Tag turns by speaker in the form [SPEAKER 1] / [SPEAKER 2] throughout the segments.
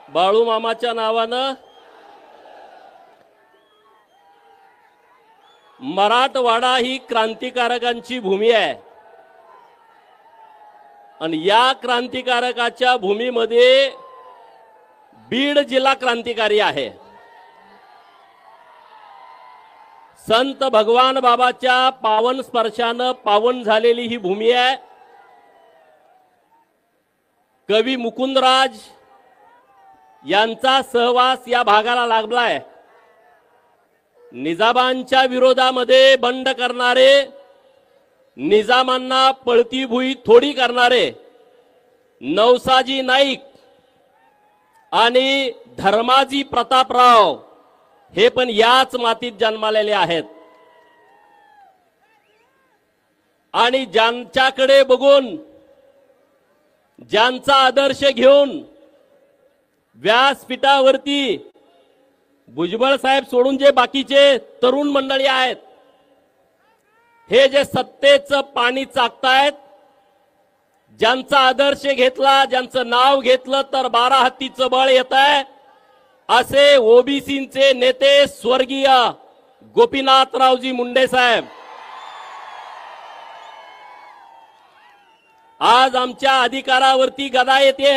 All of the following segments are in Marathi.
[SPEAKER 1] बाळू मामाच्या नावानं मराठवाडा ही क्रांतिकारकांची भूमी आहे आणि या क्रांतिकारकाच्या भूमीमध्ये बीड जिल्हा क्रांतिकारी आहे। संत भगवान बाबाच्या पावन स्पर्शानं पावन झालेली ही भूमी आहे। कवी मुकुंदराज यांचा सहवास या भागाला लाभलाय। निजामांच्या विरोधामध्ये बंड करणारे, निजामांना पळती भुई थोडी करणारे नवसाजी नाईक आणि धर्माजी प्रतापराव हे पण याच मातीत जन्मालेले आहेत आणि ज्यांच्याकडे बघून, ज्यांचा आदर्श घेऊन व्यासपीठावरती भुजबळ साहेब सोडून जे बाकीचे तरुण मंडळी आहेत हे जे सत्तेचं पाणी चाकतायत, ज्यांचा आदर्श घेतला, ज्यांचं नाव घेतलं तर 12 हत्तीचं बळ येत आहे, असे ओबीसीचे नेते स्वर्गीय गोपीनाथरावजी मुंडे साहेब आज आमच्या अधिकारावरती गदा येते।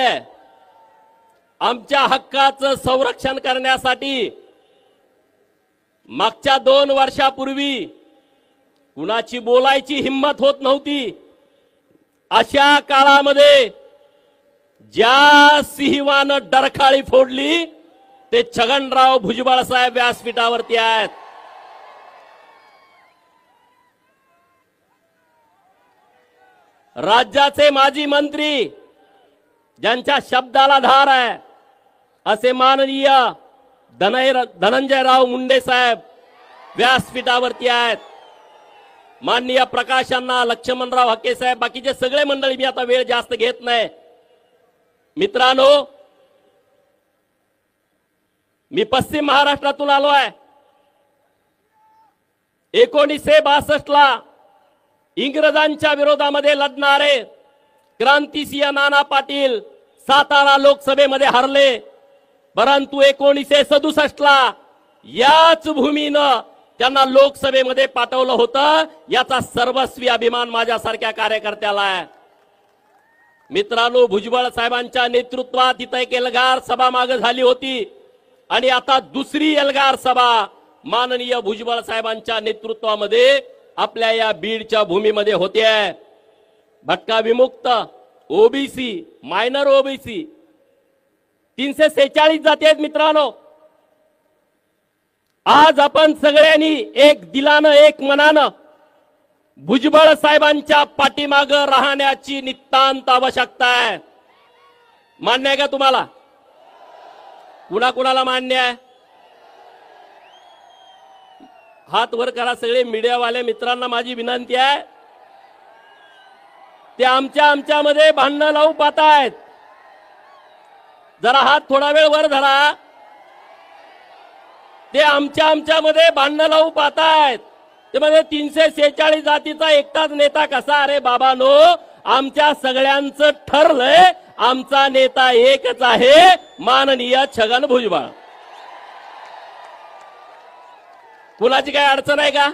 [SPEAKER 1] आमच्या हक्काचं संरक्षण करण्यासाठी मागच्या 2 वर्षापूर्वी कुणाची बोलायची हिम्मत होत नव्हती। अशा काळामध्ये ज्या सिंहानं डरखाळी फोडली ते छगनराव भुजबळ साहेब व्यासपीठावरती आहेत। राज्याचे माजी मंत्री ज्यांच्या शब्दाला धार आहे असे माननीय धनंजयराव मुंडे साहेब व्यासपीठावरती आहेत। माननीय प्रकाशांना, लक्ष्मणराव हक्के साहेब, बाकीचे सगळे मंडळी, मी आता वेळ जास्त घेत नाही। मित्रांनो, मी पश्चिम महाराष्ट्रातून आलो आहे। 1962 ला इंग्रजांच्या विरोधामध्ये लढणारे क्रांतिसिंह नाना पाटील सातारा लोकसभेमध्ये हरले, परंतु 1967 ला याच भूमीनं त्यांना लोकसभेमध्ये पाठवलं होतं। याचा सर्वस्वी अभिमान माझ्यासारख्या कार्यकर्त्याला आहे। मित्रांनो, भुजबळ साहेबांच्या नेतृत्वात इथं एक एल्गार सभा मागे झाली होती आणि आता दुसरी एल्गार सभा माननीय भुजबळ साहेबांच्या नेतृत्वामध्ये आपल्या या बीडच्या भूमीमध्ये होते आहे। भटका विमुक्त, ओबीसी, मायनर ओबीसी 346 जाती आहेत। मित्रांनो, आज आपण सगळ्यांनी एक दिलानं, एक मनानं भुजबळ साहेबांच्या पाठीमागं राहण्याची नितांत आवश्यकता आहे। मान्य आहे का तुम्हाला? कुणाकुणाला मान्य आहे? हात वर करा सगळे। मीडियावाले मित्रांना माझी विनंती आहे, ते आमच्यामध्ये भांडणं लावू पाहतायत, जरा हात थोडा वेळ वर धरा। ते आमच्यामध्ये भांडणं लावू पाहतायत, ते म्हणजे 346 जातीचा एकटाच नेता कसा? अरे बाबांनो, आमच्या सगळ्यांचं ठरलंय, आमचा नेता एकच आहे, माननीय छगन भुजबळ। कुणाची काय अडचण आहे का?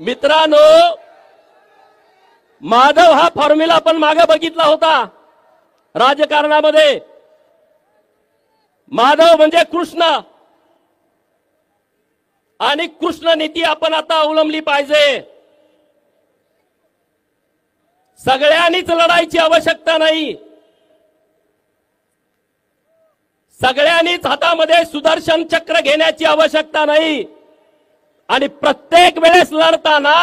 [SPEAKER 1] मित्रांनो, माधव हा फॉर्म्युला पण मागे बघितला होता राजकारणामध्ये। माधव म्हणजे कृष्ण आणि कृष्ण नीती आपण आता अवलंबली पाहिजे। सगळ्यांनीच लढायची आवश्यकता नाही, सगळ्यांनीच हातामध्ये सुदर्शन चक्र घेण्याची आवश्यकता नाही आणि प्रत्येक वेळेस लढताना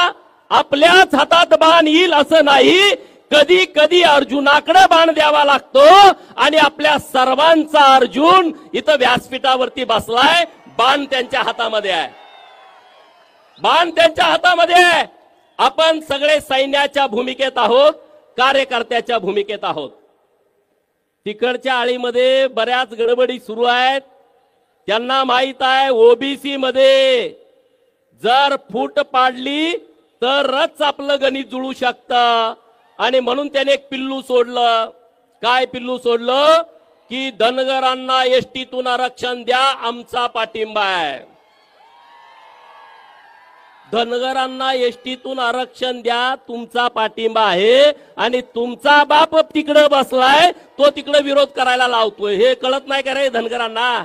[SPEAKER 1] आपल्याच हातात बाण येईल असं नाही। कधी कधी अर्जुनाकडे बाण द्यावा लागतो आणि आपल्या सर्वांचा अर्जुन इथं व्यासपीठावरती बसलाय, बाण त्यांच्या हातामध्ये आहे, बाण त्यांच्या हातामध्ये आहे। आपण सगळे सैन्याच्या भूमिकेत आहोत, कार्यकर्त्याच्या भूमिकेत आहोत। तिकडच्या आळीमध्ये बऱ्याच गडबडी सुरू आहेत। त्यांना माहित आहे ओबीसी मध्ये जर फूट पाडली तरच आपलं गणित जुळू शकतं. आणि म्हणून त्याने एक पिल्लू सोडलं. काय पिल्लू सोडलं? की धनगरांना एसटीतून आरक्षण द्या, आमचा पाठिंबा आहे. धनगरांना एसटीतून आरक्षण द्या, तुमचा पाठिंबा आहे. आणि तुमचा बाप तिकडे बसलाय, तो तिकडे विरोध करायला लावतोय. हे कळत नाही का रे धनगरांना?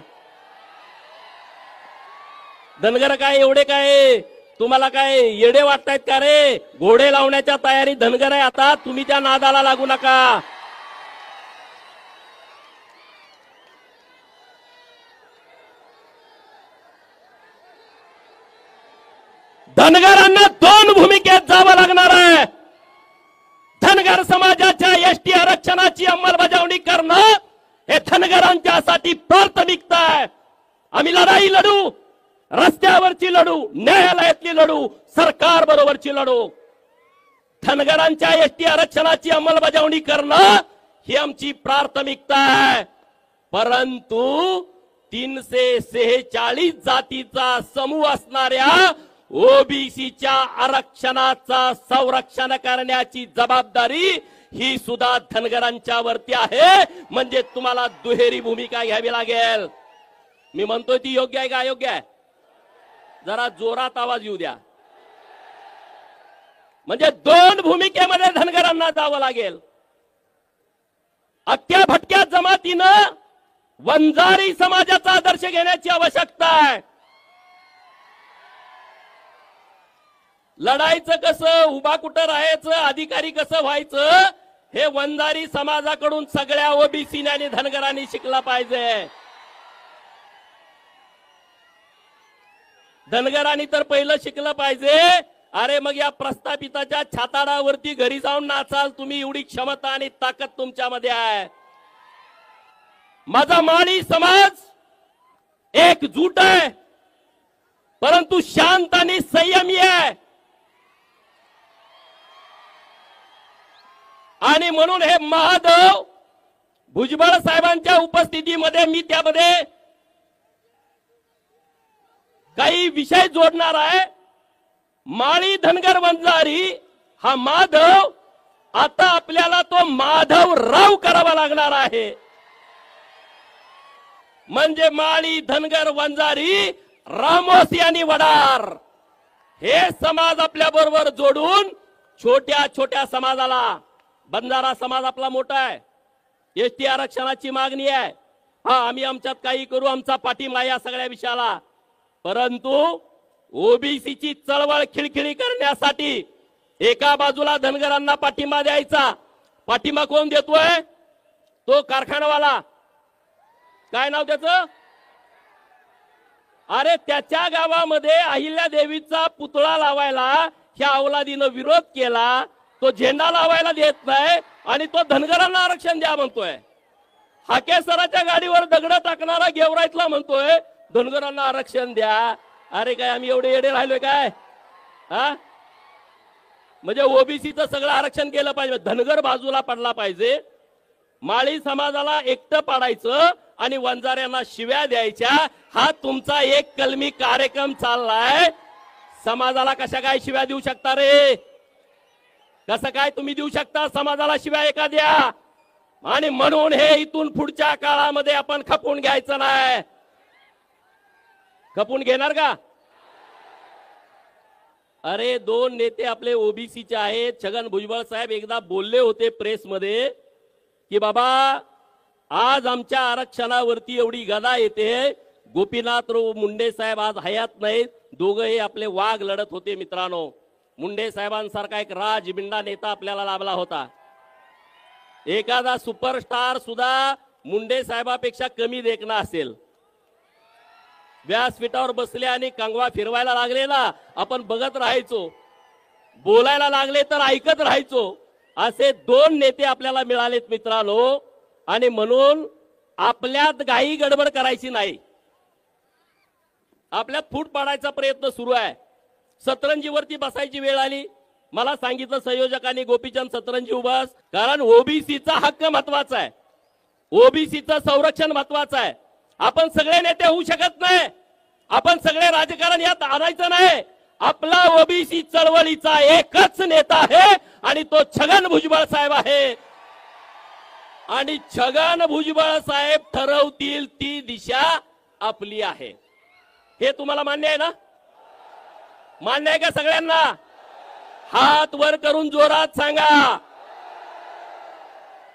[SPEAKER 1] धनगर काय एवढे काय तुम्हाला काय येडे वाटतायत का रे? घोडे लावण्याच्या तयारी धनगर आहे आता. तुम्ही त्या नादाला लागू नका. धनगरांना दोन भूमिकेत जावं लागणार आहे. धनगर समाजाच्या एसटी आरक्षणाची अंमलबजावणी करणं हे धनगरांच्यासाठी प्राथमिकता आहे. आम्ही लढाई लढू, रस्त्यावरची लढू, न्यायालयातली लढू, सरकार बरोबरची लढू. धनगरांच्या एसटी आरक्षणाची अंमलबजावणी करणं ही आमची प्राथमिकता आहे. परंतु 346 जातीचा समूह असणाऱ्या ओबीसीच्या आरक्षणाचा संरक्षण करण्याची जबाबदारी ही सुद्धा धनगरांच्या वरती आहे. म्हणजे तुम्हाला दुहेरी भूमिका घ्यावी लागेल. मी म्हणतोय ती योग्य आहे का अयोग्य आहे? जरा जोरात आवाज येऊ द्या. म्हणजे दोन भूमिकेमध्ये धनगरांना जावं लागेल. अख्ख्या भटक्या जमातीनं वंजारी समाजाचा आदर्श घेण्याची आवश्यकता आहे. लढायचं कसं, उभा कुठं राहायचं, अधिकारी कसं व्हायचं, हे वंजारी समाजाकडून सगळ्या ओबीसी आणि धनगरांनी शिकला पाहिजे. धनगरांनी तर पहिलं शिकलं पाहिजे. अरे मग या प्रस्थापिताच्या छाताडावरती घरी जाऊन नाचाल तुम्ही, एवढी क्षमता आणि ताकद तुमच्यामध्ये आहे. माझा माळी समाज एकजूट आहे, परंतु शांत आणि संयमी आहे. आणि म्हणून हे महादेव भुजबळ साहेबांच्या उपस्थितीमध्ये मी त्यामध्ये काही विषय जोडणार आहे. माळी धनगर वंजारी हा माधव आता आपल्याला तो माधव राव करावा लागणार आहे. म्हणजे माळी धनगर वंजारी रामोसी आणि वडार हे समाज आपल्या बरोबर जोडून छोट्या छोट्या समाजाला, बंजारा समाज आपला मोठा आहे, एसटी आरक्षणाची मागणी आहे, हा आम्ही आमच्यात काही करू, आमचा पाठिंबा या सगळ्या विषयाला. परंतु ओबीसीची चळवळ खिळखिळी करण्यासाठी एका बाजूला धनगरांना पाठिंबा द्यायचा. पाठिंबा कोण देतोय? तो कारखानावाला. काय नाव त्याचं? अरे त्याच्या गावामध्ये अहिल्या देवीचा पुतळा लावायला ह्या अवलादीनं विरोध केला. तो झेंडा लावायला देत नाही आणि तो धनगरांना आरक्षण द्या म्हणतोय. हाकेसराच्या गाडीवर दगड टाकणारा गेवराईतला म्हणतोय धनगरांना आरक्षण द्या. अरे काय आम्ही एवढे येडे राहिलोय काय? हा म्हणजे ओबीसीचं सगळं आरक्षण केलं पाहिजे, धनगर बाजूला पडला पाहिजे. माळी समाजाला एकटं पाडायचं आणि वंजाऱ्यांना शिव्या द्यायच्या, हा तुमचा एक कलमी कार्यक्रम चाललाय. समाजाला कशा काय शिव्या देऊ शकता रे? कसं काय तुम्ही देऊ शकता समाजाला शिव्या एखाद्या? आणि म्हणून हे इथून पुढच्या काळामध्ये आपण खपून घ्यायचं नाही. खपून घेणार का? अरे दोन नेते आपले ओबीसीचे आहेत. छगन भुजबळ साहेब एकदा बोलले होते प्रेसमध्ये की बाबा आज आमच्या आरक्षणावरती एवढी गदा येते. गोपीनाथराव मुंडे साहेब आज हयात नाहीत. दोघंही आपले वाघ लढत होते. मित्रांनो, मुंडे साहेबांसारखा एक राजबिंडा नेता आपल्याला लाभला होता. एखादा सुपरस्टार सुद्धा मुंडे साहेबापेक्षा कमी देखणा असेल. व्यासपीठावर बसले आणि कंगवा फिरवायला लागले ना, आपण बघत राहायचो. बोलायला लागले तर ऐकत राहायचो. असे दोन नेते आपल्याला मिळालेत मित्रांनो. आणि म्हणून आपल्यात घाई गडबड करायची नाही. आपल्यात फूट पाडायचा प्रयत्न सुरू आहे. सतरंजीवरती बसायची वेळ आली. मला सांगितलं संयोजकांनी गोपीचंद सतरंजी उभास, कारण ओबीसीचा हक्क महत्वाचा आहे, ओबीसीचं संरक्षण महत्वाचं आहे. आपण सगळे नेते होऊ शकत नाही, आपण सगळे राजकारण यात आणायचं नाही. आपला ओबीसी चळवळीचा एकच नेता आहे आणि तो छगन भुजबळ साहेब आहे. आणि छगन भुजबळ साहेब ठरवतील ती दिशा आपली आहे. हे तुम्हाला मान्य आहे ना? मान्य आहे का सगळ्यांना? हात वर करून जोरात सांगा.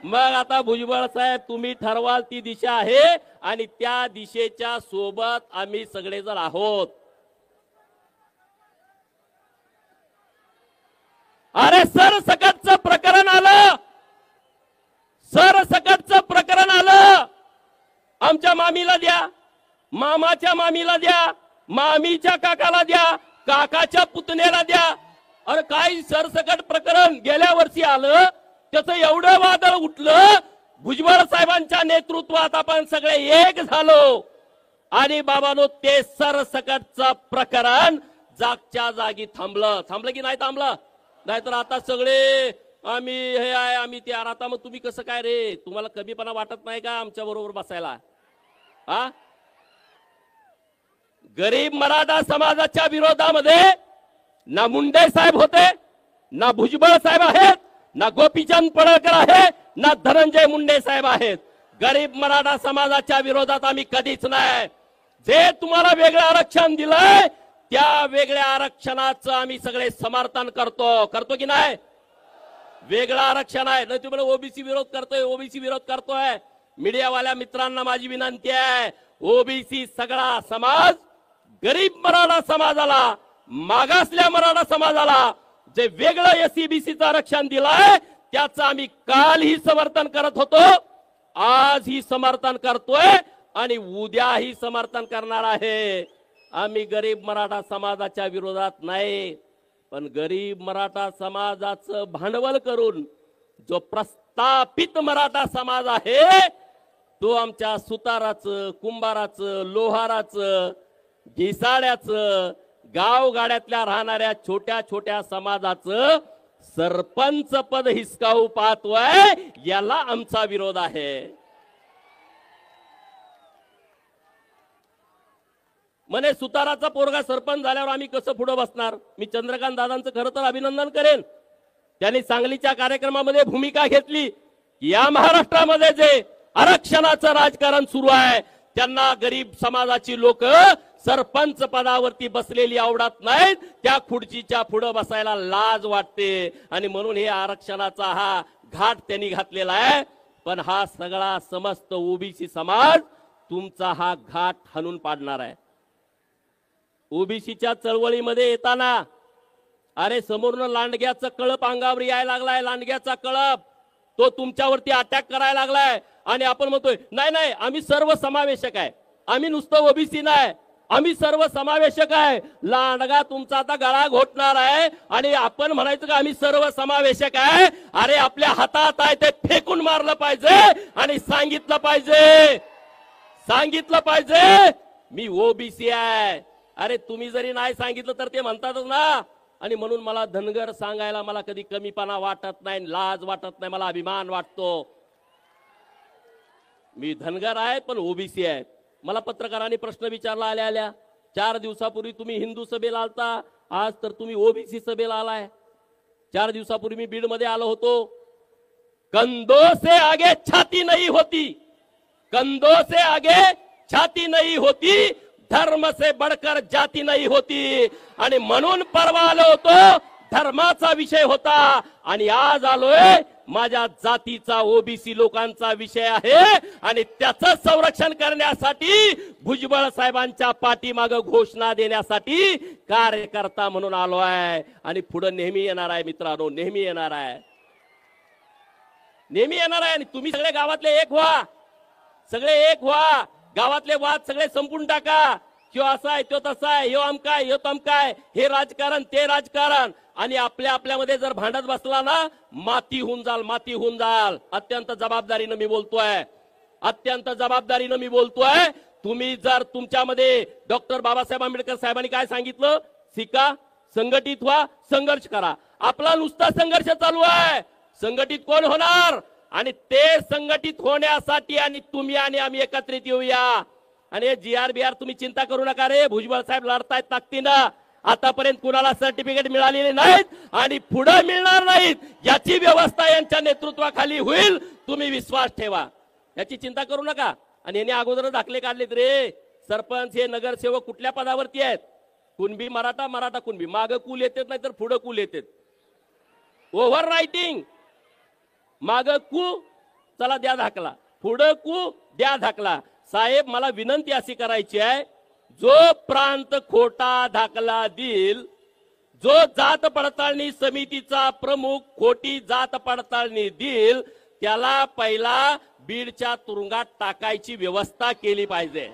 [SPEAKER 1] मग आता भुजबळ साहेब तुम्ही ठरवाल ती दिशा आहे आणि त्या दिशेच्या सोबत आम्ही सगळेजण आहोत. अरे सरसकटचं प्रकरण आलं, सरसकटचं प्रकरण आलं. आमच्या मामीला द्या, मामाच्या मामीला द्या, मामीच्या काकाला द्या, काकाच्या पुतण्याला द्या. अरे काय सरसकट प्रकरण गेल्या वर्षी आलं, त्याचं एवढं वादळ उठलं. भुजबळ साहेबांच्या नेतृत्वात आपण सगळे एक झालो आणि बाबांनो ते सरसकटचं प्रकरण जागच्या जागी थांबलं. थांबलं की नाही थांबलं? नाहीतर आता सगळे आम्ही हे आहे आम्ही ते. आता मग तुम्ही कसं काय रे? तुम्हाला कमीपणा वाटत नाही का आमच्या बरोबर बसायला? हा, गरीब मराठा समाजाच्या विरोधामध्ये ना मुंडे साहेब होते, ना भुजबळ साहेब आहेत, ना गोपीचंद पडळकर आहे, ना धनंजय मुंडे साहेब आहेत. गरीब मराठा समाजाच्या विरोधात आम्ही कधीच नाही. जे तुम्हाला वेगळं आरक्षण दिलंय त्या वेगळ्या आरक्षणाचं आम्ही सगळे समर्थन करतो. करतो की नाही? वेगळं आरक्षण आहे ना, तुम्ही ओबीसी विरोध करतोय, ओबीसी विरोध करतोय. मीडियावाल्या मित्रांना माझी विनंती आहे, ओबीसी सगळा समाज गरीब मराठा समाजाला, मागासल्या मराठा समाजाला जे वेगळं एससीबीसीचं आरक्षण दिलंय त्याचं आम्ही कालही समर्थन करत होतो, आजही समर्थन करतोय आणि उद्याही समर्थन करणार आहे. आम्ही गरीब मराठा समाजाच्या विरोधात नाही, पण गरीब मराठा समाजाचं भांडवल करून जो प्रस्थापित मराठा समाज आहे तो आमच्या सुताराचं, कुंभाराचं, लोहाराचं, घिसाड्याचं, गावगाड्यातल्या राहणाऱ्या छोट्या छोट्या समाजाचं सरपंच पद हिसकावू पाहतोय, याला आमचा विरोध आहे. म्हणे सुताराचा पोरगा सरपंच झाल्यावर आम्ही कसं पुढे बसणार? मी चंद्रकांत दादांचं खरं तर अभिनंदन करेन. त्यांनी सांगलीच्या कार्यक्रमामध्ये भूमिका घेतली. या महाराष्ट्रामध्ये जे आरक्षणाचं राजकारण सुरू आहे त्यांना गरीब समाजाची लोक सरपंच पदावरती बसलेली आवडत नाहीत, त्या खुर्चीच्या पुढे बसायला लाज वाटते आणि म्हणून हे आरक्षणाचा हा घाट त्यांनी घातलेला आहे. पण हा सगळा समस्त ओबीसी समाज तुमचा हा घाट हाणून पाडणार आहे. ओबीसीच्या चळवळीमध्ये येताना अरे समोरनं लांडग्याचं कळप अंगावर यायला लागलाय, लांडग्याचा कळप तो तुमच्यावरती अटॅक करायला लागलाय आणि आपण म्हणतोय नाही नाही आम्ही सर्व समावेशक आहे, आम्ही नुसतं ओबीसी नाही, आम्ही सर्व समावेशक आहे. लांडगा तुमचा आता गळा घोटणार आहे आणि आपण म्हणायचं का आम्ही सर्व समावेशक आहे? अरे आपल्या हातात आहे ते फेकून मारलं पाहिजे आणि सांगितलं पाहिजे मी ओबीसी आहे. अरे तुम्ही जरी नाही सांगितलं तर ते म्हणतातच ना. आणि म्हणून मला धनगर सांगायला मला कधी कमीपणा वाटत नाही, लाज वाटत नाही, मला अभिमान वाटतो. मी धनगर आहे पण ओबीसी आहे. मला पत्रकारांनी प्रश्न विचारला आल्या 4 दिवसापूर्वी तुम्ही हिंदू सभेला आलता, आज तर तुम्ही ओबीसी सभेला आलाय. 4 दिवसापूर्वी मी बीड मध्ये आलो होतो. कंधों से आगे छाती नहीं होती, कंधों से आगे छाती नहीं होती, धर्म से बढ़कर जाती नहीं होती. आणि म्हणून परवा आलो होतो धर्माचा विषय होता आणि आज आलोय माझ्या जातीचा ओबीसी लोकांचा विषय आहे आणि त्याचं संरक्षण करण्यासाठी भुजबळ साहेबांच्या पाठीमागे घोषणा देण्यासाठी कार्यकर्ता म्हणून आलो आहे. आणि पुढे नेहमी येणार आहे मित्रांनो, नेहमी येणार आहे, नेहमी येणार आहे. आणि तुम्ही सगळे गावातले एक व्हा, सगळे एक व्हा. गावातले वाद सगळे संपून टाका. ह्यो असा आहे, तो तसा आहे, ह्यो अमकाय, ह्यो तमकाय, हे राजकारण ते राजकारण. आणि आपल्यामध्ये जर भांडत बसला ना माती होऊन जाल. अत्यंत जबाबदारीनं मी बोलतोय, अत्यंत जबाबदारीनं मी बोलतोय. तुम्ही जर तुमच्यामध्ये डॉक्टर बाबासाहेब आंबेडकर साहेबांनी काय सांगितलं, शिका, संघटित व्हा, संघर्ष करा. आपला नुसता संघर्ष चालू आहे, संघटित कोण होणार? आणि ते संघटित होण्यासाठी आणि तुम्ही आणि आम्ही एकत्रित येऊया. आणि GR तुम्ही चिंता करू नका रे, भुजबळ साहेब लढतायत ताकदीनं. आतापर्यंत कुणाला सर्टिफिकेट मिळालेले नाहीत आणि पुढे मिळणार नाहीत, याची व्यवस्था यांच्या नेतृत्वाखाली होईल, तुम्ही विश्वास ठेवा, याची चिंता करू नका। आणि यांनी अगोदर दाखले काढलेत रे, सरपंच हे नगरसेवक कुठल्या पदावरती आहेत, कुणबी मराठा, मराठा कुणबी, माग कुल येतात नाही तर पुढे कुल येतात, ओव्हर रायटिंग, माग कू चला द्या दाखला, पुढे कू द्या दाखला। साहेब मला विनंती अशी करायची आहे, जो प्रांत खोटा दाखला देईल, जो जात पडताळणी समितीचा प्रमुख खोटी जात पडताळणी देईल, त्याला पहिला बीडच्या तुरुंगात टाकायची व्यवस्था केली पाहिजे।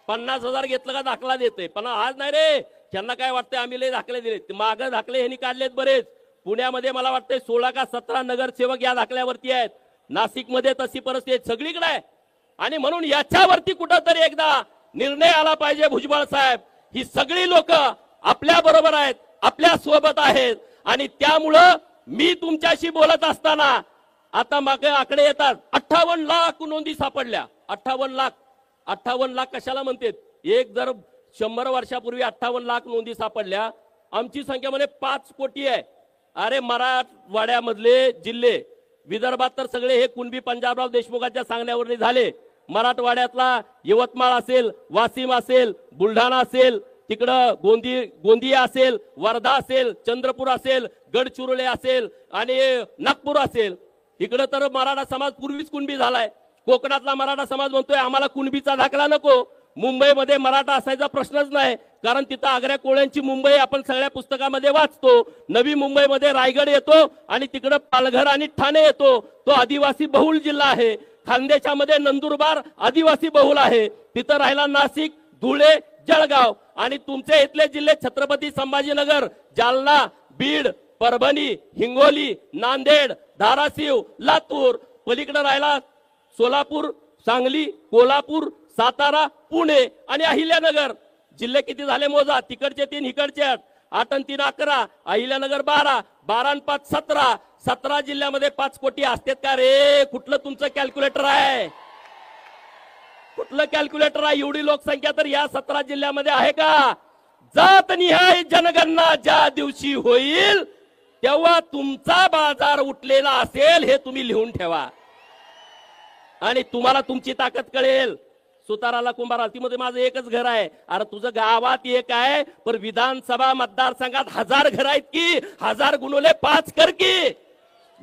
[SPEAKER 1] 50,000 घेतलं का दाखला देते, पण आज नाही रे, त्यांना काय वाटतंय आम्ही लय दाखले दिले, माग दाखले ह्यांनी काढलेत बरेच। पुण्यामध्ये मला वाटतंय 16 का 17 नगरसेवक या दाखल्यावरती आहेत, नाशिकमध्ये तशी परिस्थिती सगळीकडे आहे। आणि म्हणून याच्यावरती कुठंतरी एकदा निर्णय आला पाहिजे भुजबळ साहेब, ही सगळी लोक आपल्या बरोबर आहेत, आपल्या सोबत आहेत। आणि त्यामुळं मी तुमच्याशी बोलत असताना आता मागे आकडे येतात, 58 लाख नोंदी सापडल्या, 58 लाख कशाला म्हणतात, एक जर 100 वर्षापूर्वी 58 लाख नोंदी सापडल्या, आमची संख्या म्हणजे 5 कोटी आहे। अरे मराठवाड्यामधले जिल्हे, विदर्भात तर सगळे हे कुणबी पंजाबराव देशमुखांच्या सांगण्यावरती झाले, मराठवाड्यातला यवतमाळ असेल, वाशिम असेल, बुलढाणा असेल, तिकडं गोंदिया असेल, वर्धा असेल, चंद्रपूर असेल, गडचिरोली असेल आणि नागपूर असेल, इकडं तर मराठा समाज पूर्वीच कुणबी झालाय। कोकणातला मराठा समाज म्हणतोय आम्हाला कुणबीचा दाखला नको। मुंबईमध्ये मराठा असायचा प्रश्नच नाही, कारण तिथं आग्र्या कोळ्यांची मुंबई आपण सगळ्या पुस्तकामध्ये वाचतो। नवी मुंबईमध्ये रायगड येतो आणि तिकडं पालघर आणि ठाणे येतो, तो आदिवासी बहुल जिल्हा आहे। खानदेशामध्ये नंदुरबार आदिवासी बहुल आहे, तिथं राहिला नाशिक, धुळे, जळगाव आणि तुमचे इथले जिल्हे छत्रपती संभाजीनगर, जालना, बीड, परभणी, हिंगोली, नांदेड, धाराशिव, लातूर, पलीकडे राहिला सोलापूर, सांगली, कोल्हापूर, सातारा, पुणे आणि अहिल्यानगर। जिल्हे किती झाले मोजा, तिकडचे 3 इकडचे 8 आणि 3 11, अहिल्यानगर 12, 12 आणि 5 17, 17 जिल्ह्यामध्ये 5 कोटी असतात का रे? कुठलं तुमचं कॅल्क्युलेटर आहे, कुठलं कॅल्क्युलेटर आहे? एवढी लोकसंख्या तर या 17 जिल्ह्यामध्ये आहे का? जातनिहाय जनगणना ज्या दिवशी होईल तेव्हा तुमचा बाजार उठलेला असेल हे तुम्ही लिहून ठेवा आणि तुम्हाला तुमची ताकद कळेल। सुताराला कुंभाराला ती मध्ये माझं एकच घर आहे, अरे तुझं गावात एक आहे पण विधानसभा मतदारसंघात 1000 घर आहेत की, 1000 गुणुले 5 कर की।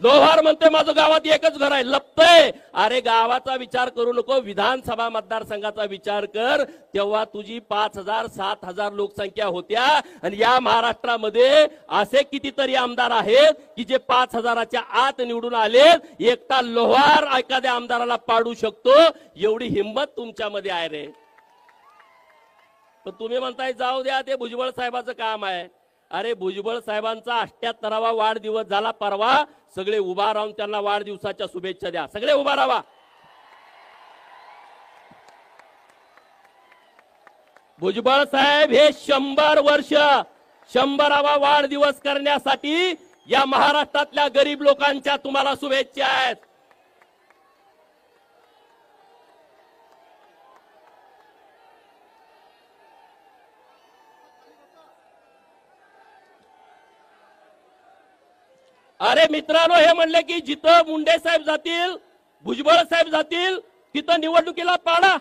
[SPEAKER 1] लोहार म्हणते माझं गावात एकच घर आहे, लपतय। अरे गावाचा विचार करू नको, विधानसभा मतदारसंघाचा विचार कर, तेव्हा तुझी 5000 7000 लोकसंख्या होत्या। आणि या महाराष्ट्रामध्ये असे कितीतरी आमदार आहेत की जे 5000च्या आत निवडून आले, एकटा लोहार एखाद्या आमदाराला पाडू शकतो, एवढी हिंमत तुमच्यामध्ये आहे रे। पण तुम्ही म्हणताय जाऊ द्या, ते भुजबळ साहेबाचं काम आहे। अरे भुजबळ साहेबांचा 78वा वाढदिवस झाला परवा, सगळे उभा राहून त्यांना वाढदिवसाच्या शुभेच्छा द्या, सगळे उभा राहा। भुजबळ साहेब हे 100 वर्ष 100वा वाढदिवस करण्यासाठी या महाराष्ट्रातल्या गरीब लोकांच्या तुम्हाला शुभेच्छा आहेत। अरे मित्रांनो, हे म्हणले की जिथं मुंडे साहेब जातील, भुजबळ साहेब जातील, तिथं निवडणुकीला पाडा।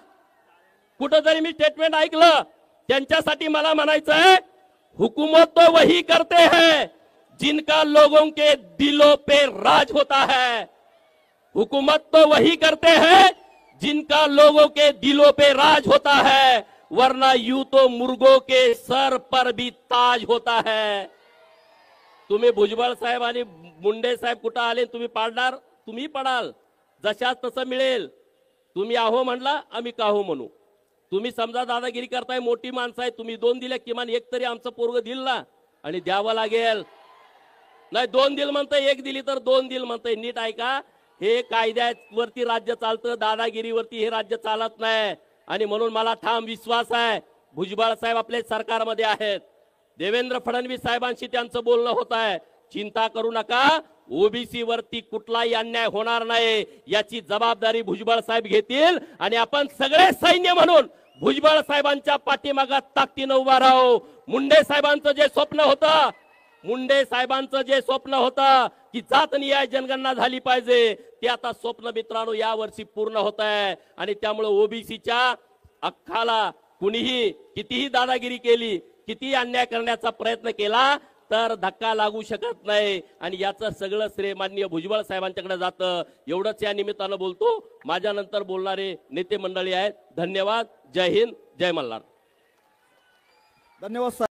[SPEAKER 1] कुठंतरी मी स्टेटमेंट ऐकलं, त्यांच्यासाठी मला म्हणायचं आहे, हुकूमत तो वही करते हैं जिनका लोगों के दिलों पे राज होता है। हुकूमत तो वही करते हैं जिनका लोगों के दिलों पे राज होता है, वरना यूं तो मुर्गों के सर पर भी ताज होता है। तुम्ही भुजबळ साहेब आणि मुंडे साहेब कुठं आले, तुम्ही पाडणार, तुम्ही पडाल, जशाच तसं मिळेल। तुम्ही आहो म्हणला, आम्ही काहो म्हणू। तुम्ही समजा दादागिरी करताय, मोठी माणसं आहे, तुम्ही 2 दिले, किमान 1 तरी आमचं पोरग दिल ना, आणि द्यावं लागेल। नाही 2 दिल म्हणताय, 1 दिली तर 2 दिल म्हणताय। नीट ऐका, हे कायद्यावरती राज्य चालतं, दादागिरीवरती हे राज्य चालत नाही। आणि म्हणून मला ठाम विश्वास आहे, भुजबळ साहेब आपले सरकारमध्ये आहेत, देवेंद्र फडणवीस साहेबांशी त्यांचं बोलणं होत आहे, चिंता करू नका, ओबीसी वरती कुठलाही अन्याय होणार नाही, याची जबाबदारी भुजबळ साहेब घेतील। आणि आपण सगळे सैन्य म्हणून भुजबळ साहेबांच्या पाठीमागे ताकदीनं उभा राहू। मुंडे साहेबांचं जे स्वप्न होतं, मुंडे साहेबांचं जे स्वप्न होतं की जातनिहाय जनगणना झाली पाहिजे, ते आता स्वप्न मित्रांनो या वर्षी पूर्ण होत आहे। आणि त्यामुळे ओबीसीच्या हक्काला कुणीही कितीही दादागिरी केली, किती अन्याय करण्याचा प्रयत्न केला तर धक्का लागू शकत नाही। आणि याचं सगळं श्रेय माननीय भुजबळ साहेबांच्याकडे जातं। एवढंच या निमित्तानं बोलतो। माझ्यानंतर बोलणारे नेते मंडळी आहेत। धन्यवाद। जय हिंद, जय मल्हार।
[SPEAKER 2] धन्यवाद।